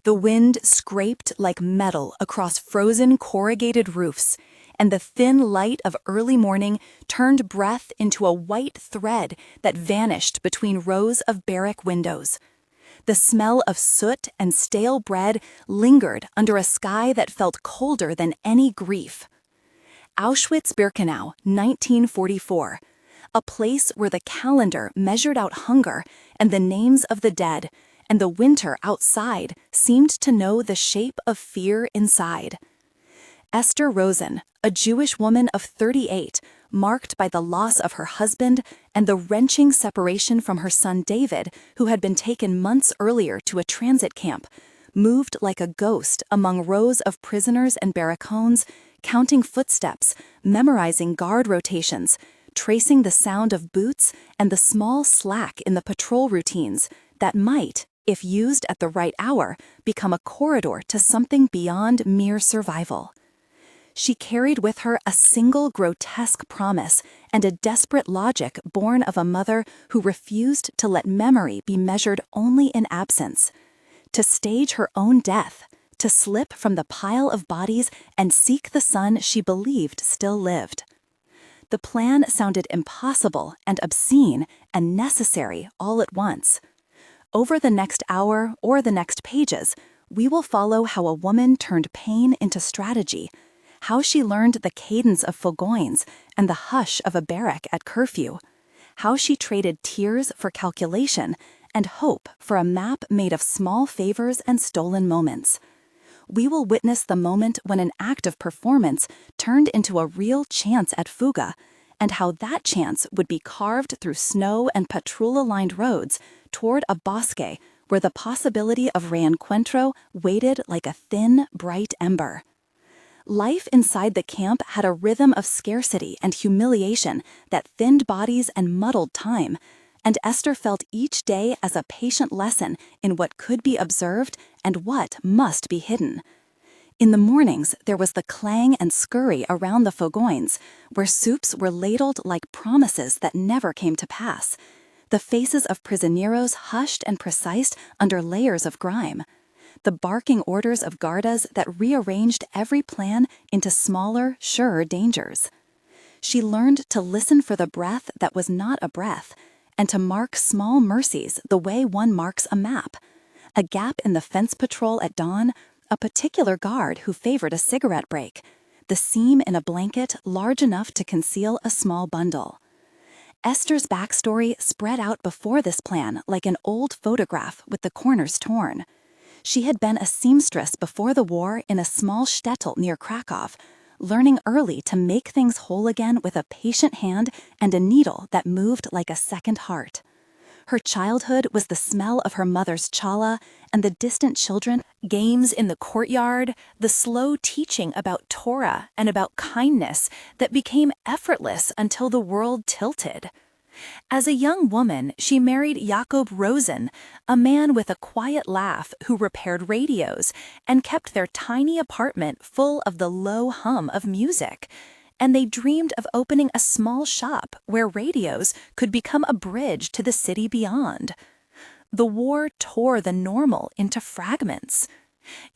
The wind scraped like metal across frozen corrugated roofs, and the thin light of early morning turned breath into a white thread that vanished between rows of barrack windows. The smell of soot and stale bread lingered under a sky that felt colder than any grief. Auschwitz Birkenau, 1944, a place where the calendar measured out hunger and the names of the dead, and the winter outside seemed to know the shape of fear inside. Esther Rosen, a Jewish woman of 38, marked by the loss of her husband and the wrenching separation from her son David, who had been taken months earlier to a transit camp, moved like a ghost among rows of prisoners and barracks, counting footsteps, memorizing guard rotations, tracing the sound of boots and the small slack in the patrol routines that might, if used at the right hour, become a corridor to something beyond mere survival. She carried with her a single grotesque promise and a desperate logic born of a mother who refused to let memory be measured only in absence, to stage her own death, to slip from the pile of bodies and seek the son she believed still lived. The plan sounded impossible and obscene and necessary all at once. Over the next hour or the next pages, we will follow how a woman turned pain into strategy, how she learned the cadence of fogoins and the hush of a barrack at curfew, how she traded tears for calculation and hope for a map made of small favors and stolen moments. We will witness the moment when an act of performance turned into a real chance at fuga, and how that chance would be carved through snow and patrol-aligned roads toward a bosque where the possibility of reencuentro waited like a thin, bright ember. Life inside the camp had a rhythm of scarcity and humiliation that thinned bodies and muddled time, and Esther felt each day as a patient lesson in what could be observed and what must be hidden. In the mornings, there was the clang and scurry around the fogoins, where soups were ladled like promises that never came to pass, the faces of prisioneros hushed and precise under layers of grime, the barking orders of guardas that rearranged every plan into smaller, surer dangers. She learned to listen for the breath that was not a breath, and to mark small mercies the way one marks a map. A gap in the fence patrol at dawn, a particular guard who favored a cigarette break, the seam in a blanket large enough to conceal a small bundle. Esther's backstory spread out before this plan like an old photograph with the corners torn. She had been a seamstress before the war in a small shtetl near Krakow, learning early to make things whole again with a patient hand and a needle that moved like a second heart. Her childhood was the smell of her mother's challah and the distant children, games in the courtyard, the slow teaching about Torah and about kindness that became effortless until the world tilted. As a young woman, she married Jakob Rosen, a man with a quiet laugh who repaired radios and kept their tiny apartment full of the low hum of music. And they dreamed of opening a small shop where radios could become a bridge to the city beyond. The war tore the normal into fragments.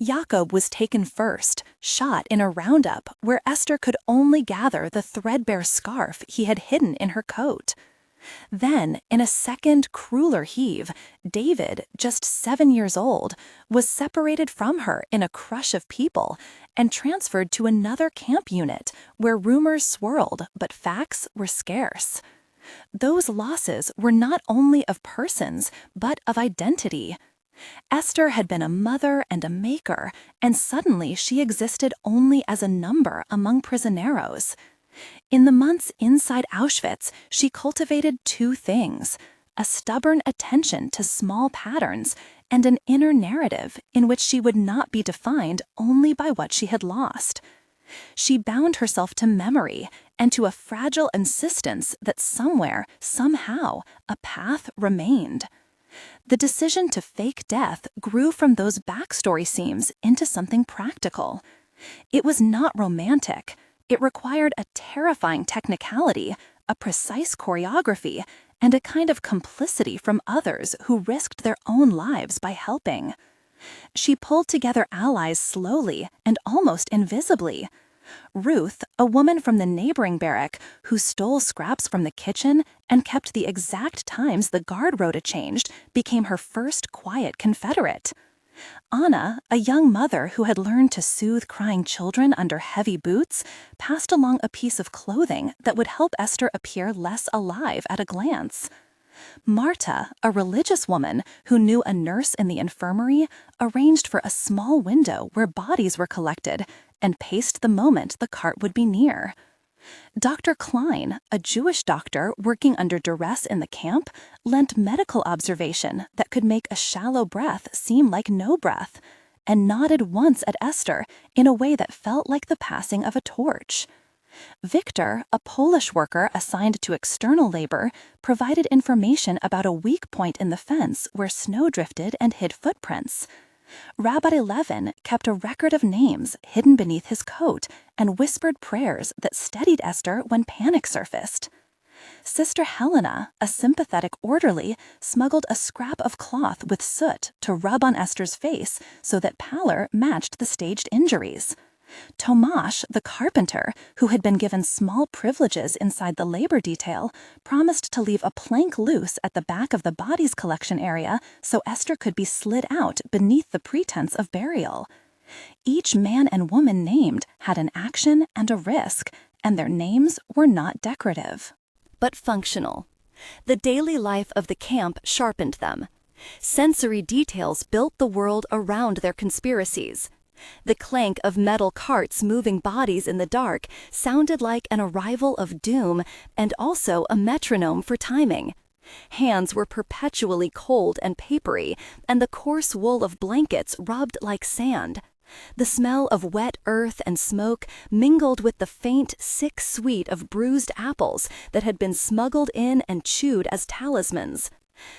Jakob was taken first, shot in a roundup where Esther could only gather the threadbare scarf he had hidden in her coat. Then, in a second, crueler heave, David, just 7 years old, was separated from her in a crush of people and transferred to another camp unit where rumors swirled but facts were scarce. Those losses were not only of persons, but of identity. Esther had been a mother and a maker, and suddenly she existed only as a number among prisioneros. In the months inside Auschwitz, she cultivated two things: a stubborn attention to small patterns and an inner narrative in which she would not be defined only by what she had lost. She bound herself to memory and to a fragile insistence that somewhere, somehow, a path remained. The decision to fake death grew from those backstory seams into something practical. It was not romantic. It required a terrifying technicality, a precise choreography, and a kind of complicity from others who risked their own lives by helping. She pulled together allies slowly and almost invisibly. Ruth, a woman from the neighboring barrack who stole scraps from the kitchen and kept the exact times the guard rota changed, became her first quiet confederate. Anna, a young mother who had learned to soothe crying children under heavy boots, passed along a piece of clothing that would help Esther appear less alive at a glance. Marta, a religious woman who knew a nurse in the infirmary, arranged for a small window where bodies were collected and paced the moment the cart would be near. Dr. Klein, a Jewish doctor working under duress in the camp, lent medical observation that could make a shallow breath seem like no breath, and nodded once at Esther in a way that felt like the passing of a torch. Victor, a Polish worker assigned to external labor, provided information about a weak point in the fence where snow drifted and hid footprints. Rabbi Levin kept a record of names hidden beneath his coat and whispered prayers that steadied Esther when panic surfaced. Sister Helena, a sympathetic orderly, smuggled a scrap of cloth with soot to rub on Esther's face so that pallor matched the staged injuries. Tomasz, the carpenter, who had been given small privileges inside the labor detail, promised to leave a plank loose at the back of the bodies collection area so Esther could be slid out beneath the pretense of burial. Each man and woman named had an action and a risk, and their names were not decorative, but functional. The daily life of the camp sharpened them. Sensory details built the world around their conspiracies. The clank of metal carts moving bodies in the dark sounded like an arrival of doom and also a metronome for timing. Hands were perpetually cold and papery, and the coarse wool of blankets rubbed like sand. The smell of wet earth and smoke mingled with the faint, sick sweet of bruised apples that had been smuggled in and chewed as talismans.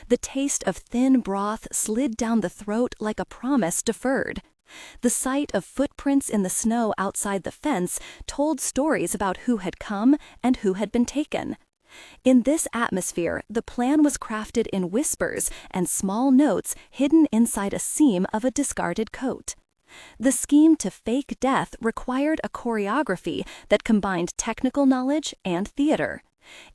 The taste of thin broth slid down the throat like a promise deferred. The sight of footprints in the snow outside the fence told stories about who had come and who had been taken. In this atmosphere, the plan was crafted in whispers and small notes hidden inside a seam of a discarded coat. The scheme to fake death required a choreography that combined technical knowledge and theater.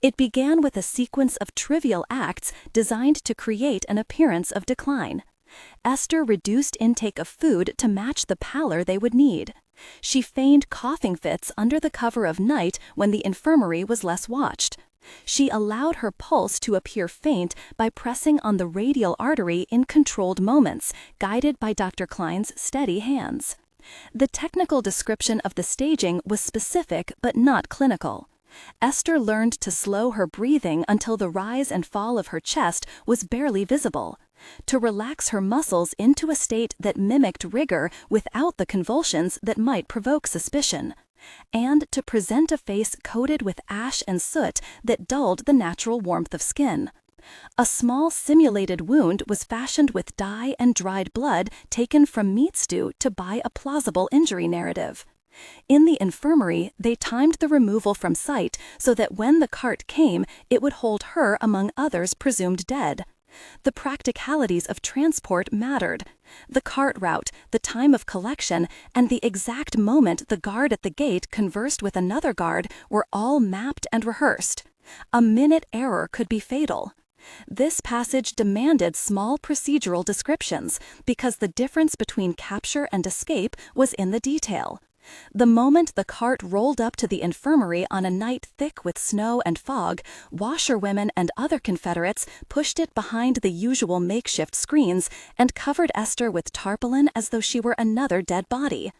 It began with a sequence of trivial acts designed to create an appearance of decline. Esther reduced intake of food to match the pallor they would need. She feigned coughing fits under the cover of night when the infirmary was less watched. She allowed her pulse to appear faint by pressing on the radial artery in controlled moments, guided by Dr. Klein's steady hands. The technical description of the staging was specific but not clinical. Esther learned to slow her breathing until the rise and fall of her chest was barely visible, to relax her muscles into a state that mimicked rigor without the convulsions that might provoke suspicion, and to present a face coated with ash and soot that dulled the natural warmth of skin. A small simulated wound was fashioned with dye and dried blood taken from meat stew to buy a plausible injury narrative. In the infirmary, they timed the removal from sight so that when the cart came, it would hold her among others presumed dead. The practicalities of transport mattered. The cart route, the time of collection, and the exact moment the guard at the gate conversed with another guard were all mapped and rehearsed. A minute error could be fatal. This passage demanded small procedural descriptions because the difference between capture and escape was in the detail. The moment the cart rolled up to the infirmary on a night thick with snow and fog, washerwomen and other Confederates pushed it behind the usual makeshift screens and covered Esther with tarpaulin as though she were another dead body.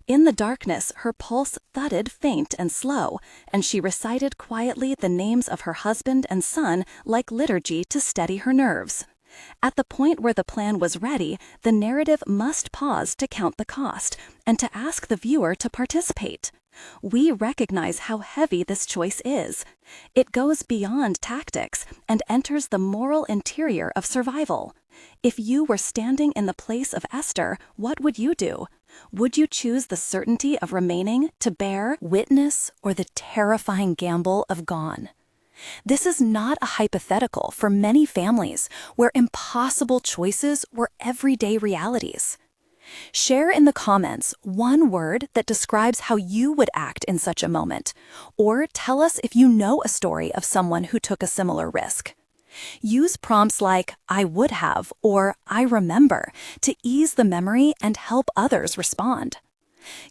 In the darkness, her pulse thudded faint and slow, and she recited quietly the names of her husband and son like liturgy to steady her nerves. At the point where the plan was ready, the narrative must pause to count the cost and to ask the viewer to participate. We recognize how heavy this choice is. It goes beyond tactics and enters the moral interior of survival. If you were standing in the place of Esther, what would you do? Would you choose the certainty of remaining to bear witness or the terrifying gamble of gone? This is not a hypothetical for many families where impossible choices were everyday realities. Share in the comments one word that describes how you would act in such a moment, or tell us if you know a story of someone who took a similar risk. Use prompts like "I would have" or "I remember" to ease the memory and help others respond.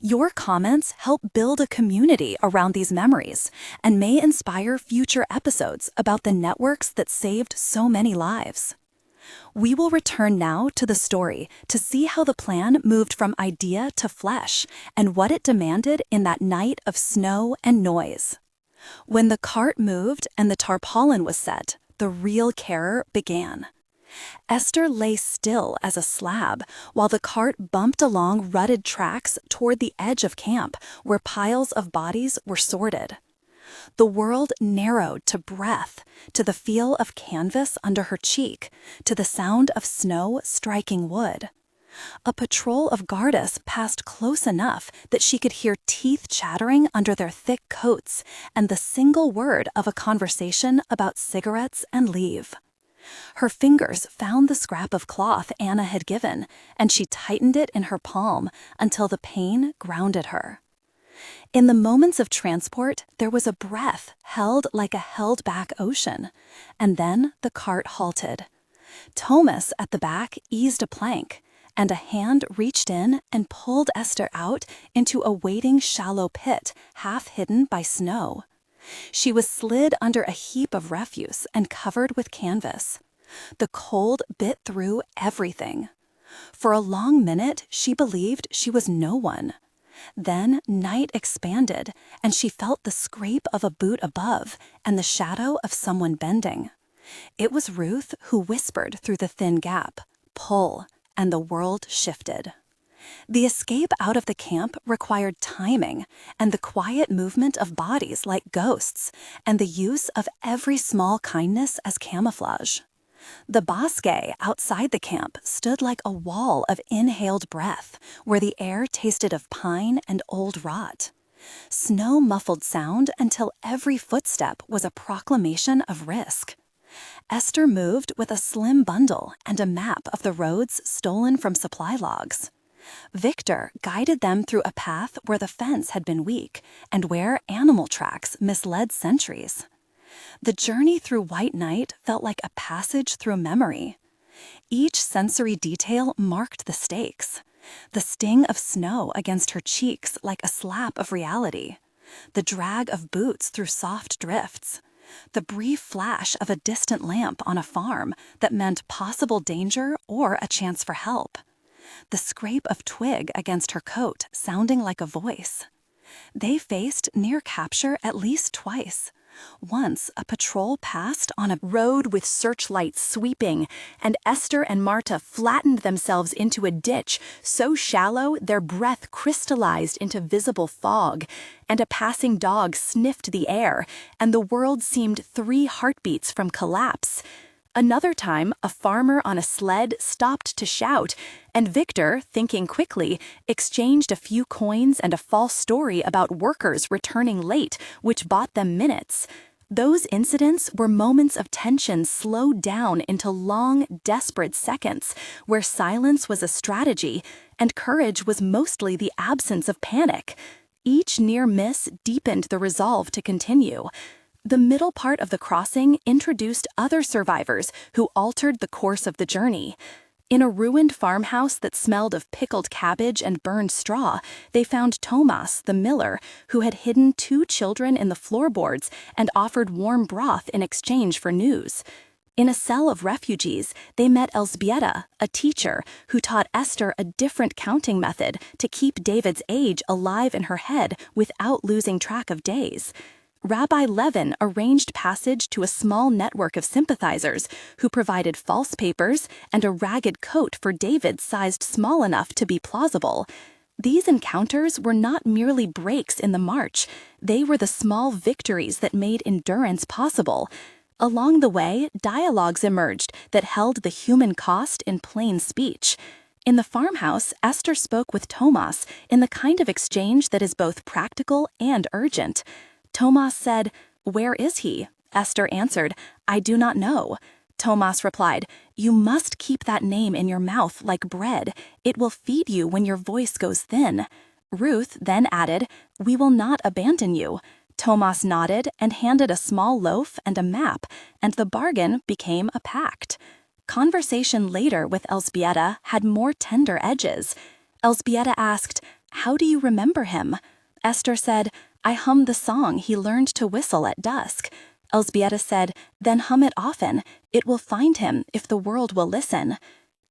Your comments help build a community around these memories and may inspire future episodes about the networks that saved so many lives. We will return now to the story to see how the plan moved from idea to flesh and what it demanded in that night of snow and noise. When the cart moved and the tarpaulin was set, the real terror began. Esther lay still as a slab while the cart bumped along rutted tracks toward the edge of camp where piles of bodies were sorted. The world narrowed to breath, to the feel of canvas under her cheek, to the sound of snow striking wood. A patrol of guardas passed close enough that she could hear teeth chattering under their thick coats and the single word of a conversation about cigarettes and leave. Her fingers found the scrap of cloth Anna had given, and she tightened it in her palm until the pain grounded her. In the moments of transport, there was a breath held like a held-back ocean, and then the cart halted. Thomas at the back eased a plank, and a hand reached in and pulled Esther out into a waiting shallow pit half hidden by snow. She was slid under a heap of refuse and covered with canvas. The cold bit through everything. For a long minute, she believed she was no one. Then night expanded, and she felt the scrape of a boot above and the shadow of someone bending. It was Ruth who whispered through the thin gap, "Pull," and the world shifted. The escape out of the camp required timing and the quiet movement of bodies like ghosts and the use of every small kindness as camouflage. The bosque outside the camp stood like a wall of inhaled breath where the air tasted of pine and old rot. Snow muffled sound until every footstep was a proclamation of risk. Esther moved with a slim bundle and a map of the roads stolen from supply logs. Victor guided them through a path where the fence had been weak and where animal tracks misled sentries. The journey through white night felt like a passage through memory. Each sensory detail marked the stakes. The sting of snow against her cheeks like a slap of reality. The drag of boots through soft drifts. The brief flash of a distant lamp on a farm that meant possible danger or a chance for help. The scrape of twig against her coat sounding like a voice. They faced near capture at least twice. Once, a patrol passed on a road with searchlights sweeping, and Esther and Marta flattened themselves into a ditch so shallow their breath crystallized into visible fog, and a passing dog sniffed the air, and the world seemed 3 heartbeats from collapse. Another time, a farmer on a sled stopped to shout, and Victor, thinking quickly, exchanged a few coins and a false story about workers returning late, which bought them minutes. Those incidents were moments of tension slowed down into long, desperate seconds, where silence was a strategy, and courage was mostly the absence of panic. Each near miss deepened the resolve to continue. The middle part of the crossing introduced other survivors who altered the course of the journey. In a ruined farmhouse that smelled of pickled cabbage and burned straw, they found Tomas, the miller, who had hidden 2 children in the floorboards and offered warm broth in exchange for news. In a cell of refugees, they met Elzbieta, a teacher, who taught Esther a different counting method to keep David's age alive in her head without losing track of days. Rabbi Levin arranged passage to a small network of sympathizers who provided false papers and a ragged coat for David sized small enough to be plausible. These encounters were not merely breaks in the march, they were the small victories that made endurance possible. Along the way, dialogues emerged that held the human cost in plain speech. In the farmhouse, Esther spoke with Tomas in the kind of exchange that is both practical and urgent. Tomas said, "Where is he?" Esther answered, "I do not know." Tomas replied, "You must keep that name in your mouth like bread. It will feed you when your voice goes thin." Ruth then added, "We will not abandon you." Tomas nodded and handed a small loaf and a map, and the bargain became a pact. Conversation later with Elżbieta had more tender edges. Elżbieta asked, "How do you remember him?" Esther said, "I hummed the song he learned to whistle at dusk." Elżbieta said, "Then hum it often. It will find him if the world will listen."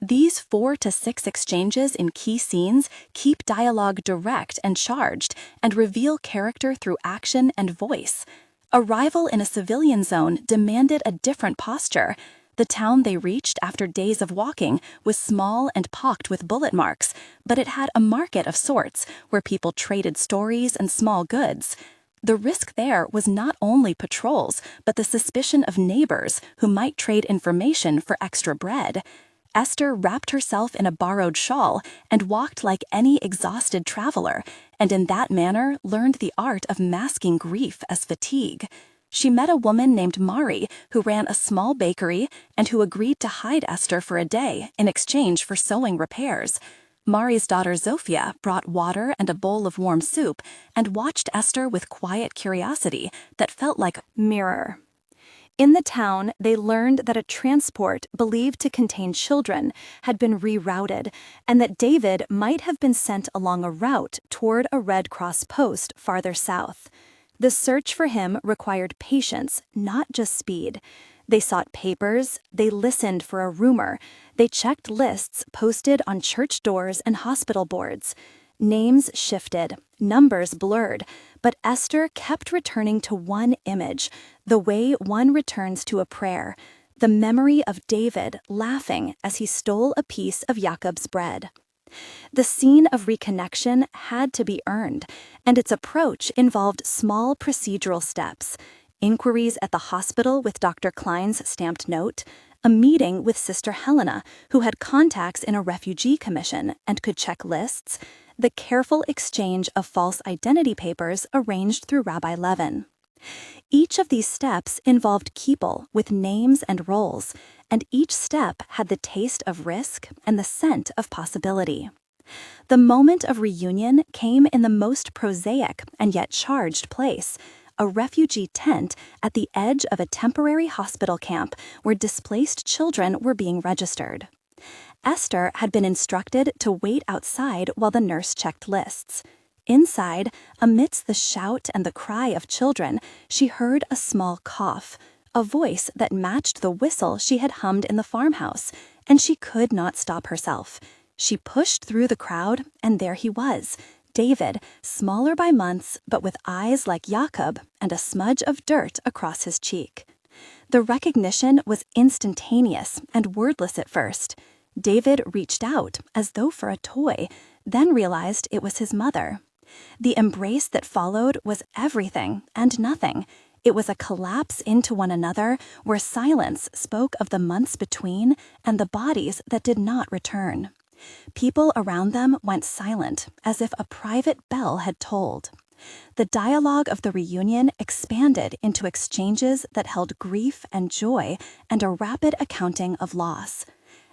These 4 to 6 exchanges in key scenes keep dialogue direct and charged and reveal character through action and voice. Arrival in a civilian zone demanded a different posture. The town they reached after days of walking was small and pocked with bullet marks, but it had a market of sorts where people traded stories and small goods. The risk there was not only patrols, but the suspicion of neighbors who might trade information for extra bread. Esther wrapped herself in a borrowed shawl and walked like any exhausted traveler, and in that manner learned the art of masking grief as fatigue. She met a woman named Mari who ran a small bakery and who agreed to hide Esther for a day in exchange for sewing repairs. Mari's daughter Zofia brought water and a bowl of warm soup and watched Esther with quiet curiosity that felt like a mirror. In the town, they learned that a transport believed to contain children had been rerouted and that David might have been sent along a route toward a Red Cross post farther south. The search for him required patience, not just speed. They sought papers, they listened for a rumor, they checked lists posted on church doors and hospital boards. Names shifted, numbers blurred, but Esther kept returning to one image, the way one returns to a prayer, the memory of David laughing as he stole a piece of Jacob's bread. The scene of reconnection had to be earned, and its approach involved small procedural steps: inquiries at the hospital with Dr. Klein's stamped note, a meeting with Sister Helena, who had contacts in a refugee commission and could check lists, the careful exchange of false identity papers arranged through Rabbi Levin. Each of these steps involved people with names and roles, and each step had the taste of risk and the scent of possibility. The moment of reunion came in the most prosaic and yet charged place, a refugee tent at the edge of a temporary hospital camp where displaced children were being registered. Esther had been instructed to wait outside while the nurse checked lists. Inside, amidst the shout and the cry of children, she heard a small cough, a voice that matched the whistle she had hummed in the farmhouse, and she could not stop herself. She pushed through the crowd, and there he was, David, smaller by months, but with eyes like Jacob and a smudge of dirt across his cheek. The recognition was instantaneous and wordless at first. David reached out, as though for a toy, then realized it was his mother. The embrace that followed was everything and nothing. It was a collapse into one another where silence spoke of the months between and the bodies that did not return. People around them went silent, as if a private bell had tolled. The dialogue of the reunion expanded into exchanges that held grief and joy and a rapid accounting of loss.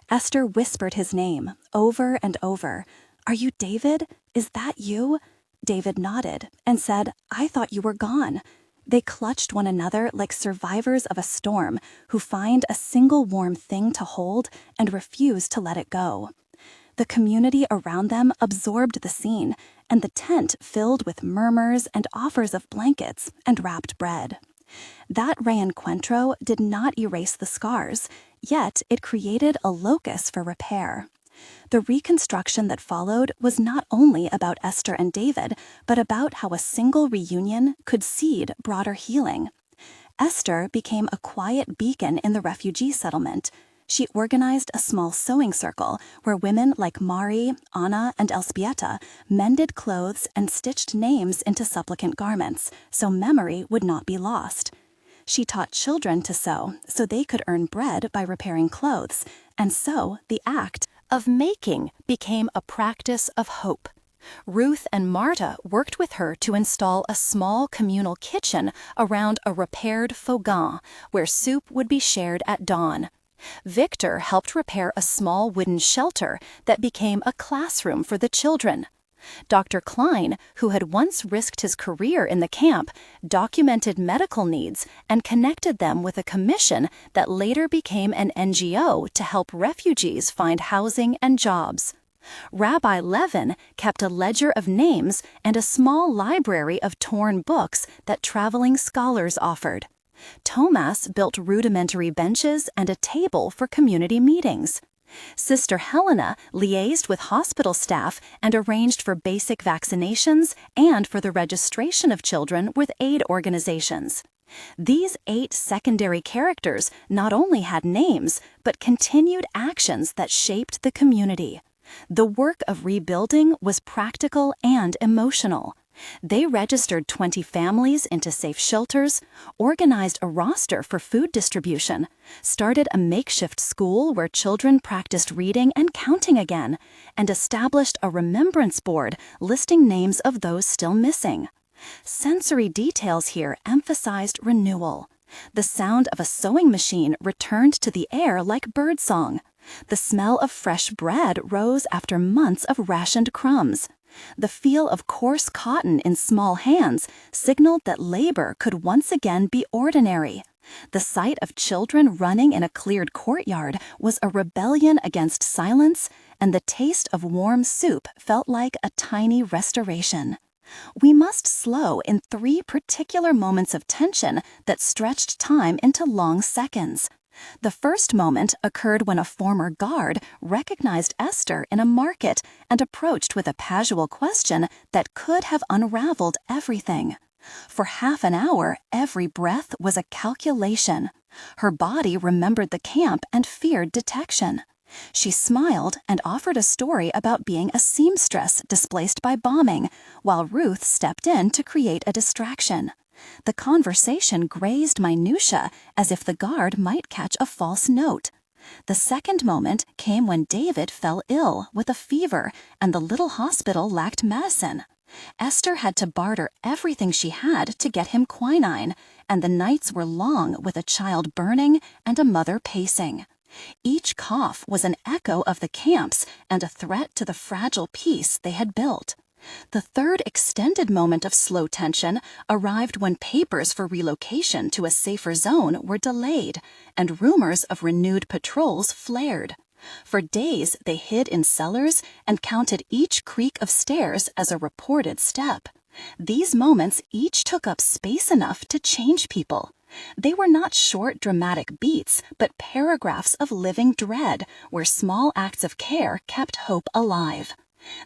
Esther whispered his name over and over. "Are you David? Is that you?" David nodded and said, "I thought you were gone." They clutched one another like survivors of a storm who find a single warm thing to hold and refuse to let it go. The community around them absorbed the scene, and the tent filled with murmurs and offers of blankets and wrapped bread. That reencuentro did not erase the scars, yet it created a locus for repair. The reconstruction that followed was not only about Esther and David, but about how a single reunion could seed broader healing. Esther became a quiet beacon in the refugee settlement. She organized a small sewing circle where women like Mari, Anna, and Elżbieta mended clothes and stitched names into supplicant garments so memory would not be lost. She taught children to sew so they could earn bread by repairing clothes, and so the act of making became a practice of hope. Ruth and Marta worked with her to install a small communal kitchen around a repaired fogan, where soup would be shared at dawn. Victor helped repair a small wooden shelter that became a classroom for the children. Dr. Klein, who had once risked his career in the camp, documented medical needs and connected them with a commission that later became an NGO to help refugees find housing and jobs. Rabbi Levin kept a ledger of names and a small library of torn books that traveling scholars offered. Thomas built rudimentary benches and a table for community meetings. Sister Helena liaised with hospital staff and arranged for basic vaccinations and for the registration of children with aid organizations. These 8 secondary characters not only had names, but continued actions that shaped the community. The work of rebuilding was practical and emotional. They registered 20 families into safe shelters, organized a roster for food distribution, started a makeshift school where children practiced reading and counting again, and established a remembrance board listing names of those still missing. Sensory details here emphasized renewal. The sound of a sewing machine returned to the air like birdsong. The smell of fresh bread rose after months of rationed crumbs. The feel of coarse cotton in small hands signaled that labor could once again be ordinary. The sight of children running in a cleared courtyard was a rebellion against silence, and the taste of warm soup felt like a tiny restoration. We must slow in 3 particular moments of tension that stretched time into long seconds. The first moment occurred when a former guard recognized Esther in a market and approached with a casual question that could have unraveled everything. For half an hour, every breath was a calculation. Her body remembered the camp and feared detection. She smiled and offered a story about being a seamstress displaced by bombing, while Ruth stepped in to create a distraction. The conversation grazed minutiae as if the guard might catch a false note. The second moment came when David fell ill with a fever and the little hospital lacked medicine. Esther had to barter everything she had to get him quinine, and the nights were long with a child burning and a mother pacing. Each cough was an echo of the camps and a threat to the fragile peace they had built. The third extended moment of slow tension arrived when papers for relocation to a safer zone were delayed, and rumors of renewed patrols flared. For days they hid in cellars and counted each creak of stairs as a reported step. These moments each took up space enough to change people. They were not short dramatic beats, but paragraphs of living dread, where small acts of care kept hope alive.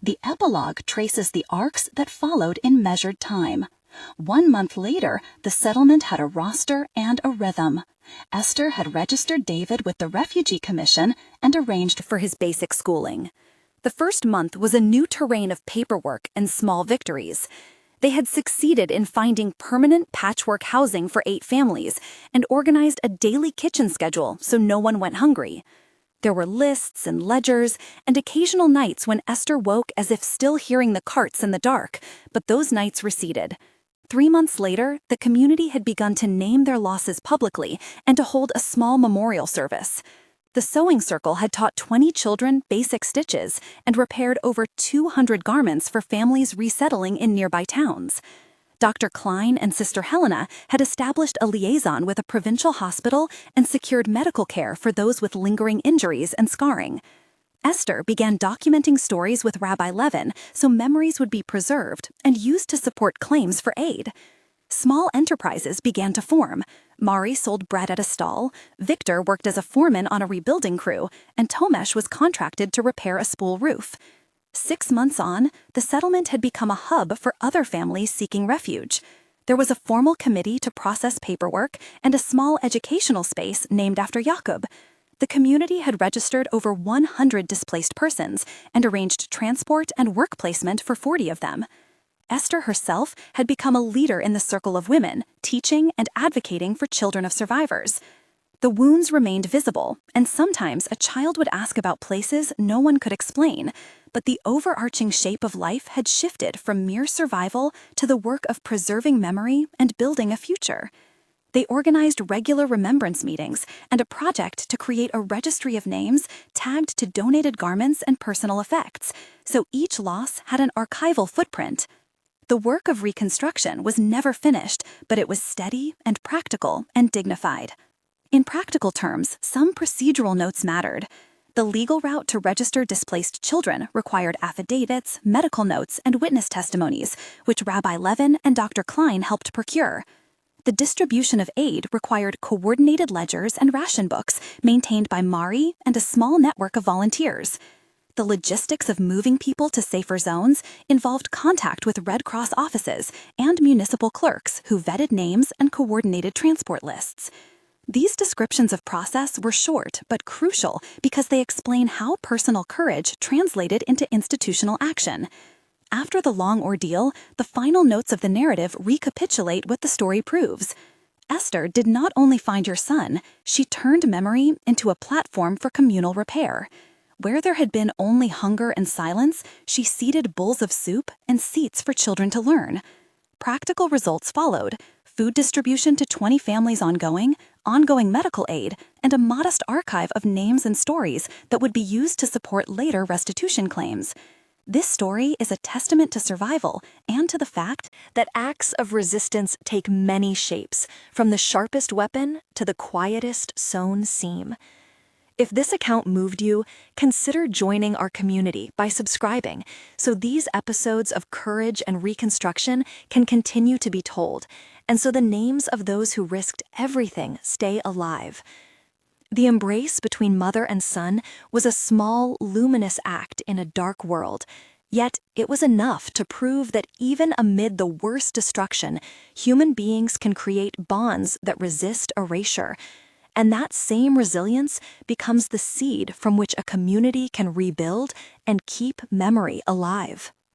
The epilogue traces the arcs that followed in measured time. 1 month later, the settlement had a roster and a rhythm. Esther had registered David with the Refugee Commission and arranged for his basic schooling. The first month was a new terrain of paperwork and small victories. They had succeeded in finding permanent patchwork housing for 8 families and organized a daily kitchen schedule so no one went hungry. There were lists and ledgers, and occasional nights when Esther woke as if still hearing the carts in the dark, but those nights receded. 3 months later, the community had begun to name their losses publicly and to hold a small memorial service. The sewing circle had taught 20 children basic stitches and repaired over 200 garments for families resettling in nearby towns. Dr. Klein and Sister Helena had established a liaison with a provincial hospital and secured medical care for those with lingering injuries and scarring. Esther began documenting stories with Rabbi Levin so memories would be preserved and used to support claims for aid. Small enterprises began to form. Mari sold bread at a stall, Victor worked as a foreman on a rebuilding crew, and Tomesh was contracted to repair a spool roof. 6 months on, the settlement had become a hub for other families seeking refuge. There was a formal committee to process paperwork and a small educational space named after Jacob. The community had registered over 100 displaced persons and arranged transport and work placement for 40 of them. Esther herself had become a leader in the circle of women, teaching and advocating for children of survivors. The wounds remained visible, and sometimes a child would ask about places no one could explain, but the overarching shape of life had shifted from mere survival to the work of preserving memory and building a future. They organized regular remembrance meetings and a project to create a registry of names tagged to donated garments and personal effects, so each loss had an archival footprint. The work of reconstruction was never finished, but it was steady and practical and dignified. In practical terms, some procedural notes mattered. The legal route to register displaced children required affidavits, medical notes, and witness testimonies, which Rabbi Levin and Dr. Klein helped procure. The distribution of aid required coordinated ledgers and ration books maintained by Mari and a small network of volunteers. The logistics of moving people to safer zones involved contact with Red Cross offices and municipal clerks who vetted names and coordinated transport lists. These descriptions of process were short but crucial because they explain how personal courage translated into institutional action. After the long ordeal, the final notes of the narrative recapitulate what the story proves. Esther did not only find your son, she turned memory into a platform for communal repair. Where there had been only hunger and silence, she seeded bowls of soup and seats for children to learn. Practical results followed: food distribution to 20 families ongoing medical aid, and a modest archive of names and stories that would be used to support later restitution claims. This story is a testament to survival and to the fact that acts of resistance take many shapes, from the sharpest weapon to the quietest sewn seam. If this account moved you, consider joining our community by subscribing so these episodes of courage and reconstruction can continue to be told, and so the names of those who risked everything stay alive. The embrace between mother and son was a small, luminous act in a dark world, yet it was enough to prove that even amid the worst destruction, human beings can create bonds that resist erasure. And that same resilience becomes the seed from which a community can rebuild and keep memory alive.